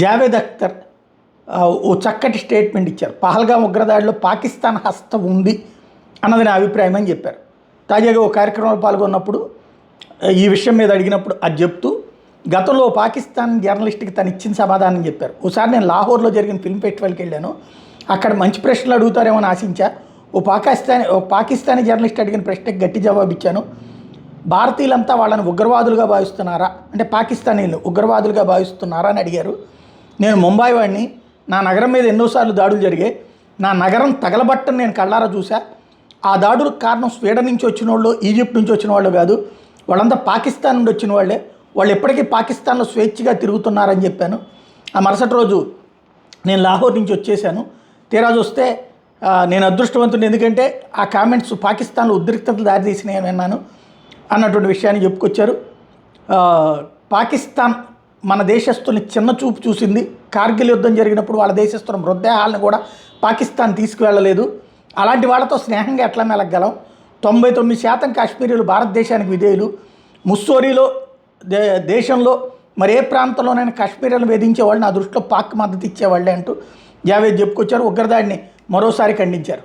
జావేద్ అఖ్తర్ ఓ చక్కటి స్టేట్మెంట్ ఇచ్చారు. పహల్గాం ఉగ్రదాడిలో పాకిస్తాన్ హస్తం ఉంది అన్నది నా అభిప్రాయం అని చెప్పారు. తాజాగా ఓ కార్యక్రమంలో పాల్గొన్నప్పుడు ఈ విషయం మీద అడిగినప్పుడు అది చెప్తూ గతంలో పాకిస్తాన్ జర్నలిస్ట్కి తను ఇచ్చిన సమాధానం చెప్పారు. ఒకసారి నేను లాహోర్లో జరిగిన ఫిల్మ్ ఫెస్టివల్కి వెళ్ళాను. అక్కడ మంచి ప్రశ్నలు అడుగుతారేమో అని ఆశించా. ఓ పాకిస్తానీ జర్నలిస్ట్ అడిగిన ప్రశ్నకి గట్టి జవాబు ఇచ్చాను. భారతీయులంతా వాళ్ళని ఉగ్రవాదులుగా భావిస్తున్నారా, అంటే పాకిస్తానీలు ఉగ్రవాదులుగా భావిస్తున్నారా అని అడిగారు. నేను ముంబై వాడిని, నా నగరం మీద ఎన్నోసార్లు దాడులు జరిగాయి. నా నగరం తగలబట్టని నేను కళ్ళారా చూసా. ఆ దాడులకు కారణం స్వీడన్ నుంచి వచ్చిన వాళ్ళు, ఈజిప్ట్ నుంచి వచ్చిన వాళ్ళు కాదు, వాళ్ళంతా పాకిస్తాన్ నుండి వచ్చిన వాళ్ళే. వాళ్ళు ఎప్పటికీ పాకిస్తాన్లో స్వేచ్ఛగా తిరుగుతున్నారని చెప్పాను. ఆ మరుసటి రోజు నేను లాహోర్ నుంచి వచ్చేసాను. తీరా చూస్తే నేను అదృష్టవంతుని, ఎందుకంటే ఆ కామెంట్స్ పాకిస్తాన్లో ఉద్రిక్తతలు దారితీసినాయని విన్నాను అన్నటువంటి విషయాన్ని చెప్పుకొచ్చారు. పాకిస్తాన్ మన దేశస్తుల్ని చిన్న చూపు చూసింది. కార్గిల్ యుద్ధం జరిగినప్పుడు వాళ్ళ దేశస్తుల మృతదేహాలను కూడా పాకిస్తాన్ తీసుకువెళ్ళలేదు. అలాంటి వాళ్ళతో స్నేహంగా ఎట్లా మెలగలం? 99% కాశ్మీరీలు భారతదేశానికి విధేయులు. ముస్సోరీలో దేశంలో మరే ప్రాంతంలోనైనా కాశ్మీర్లను వేధించేవాళ్ళు నా దృష్టిలో పాక్ మద్దతు ఇచ్చేవాళ్ళే అంటూ జావేద్ చెప్పుకొచ్చారు. ఉగ్రదాడిని మరోసారి ఖండించారు.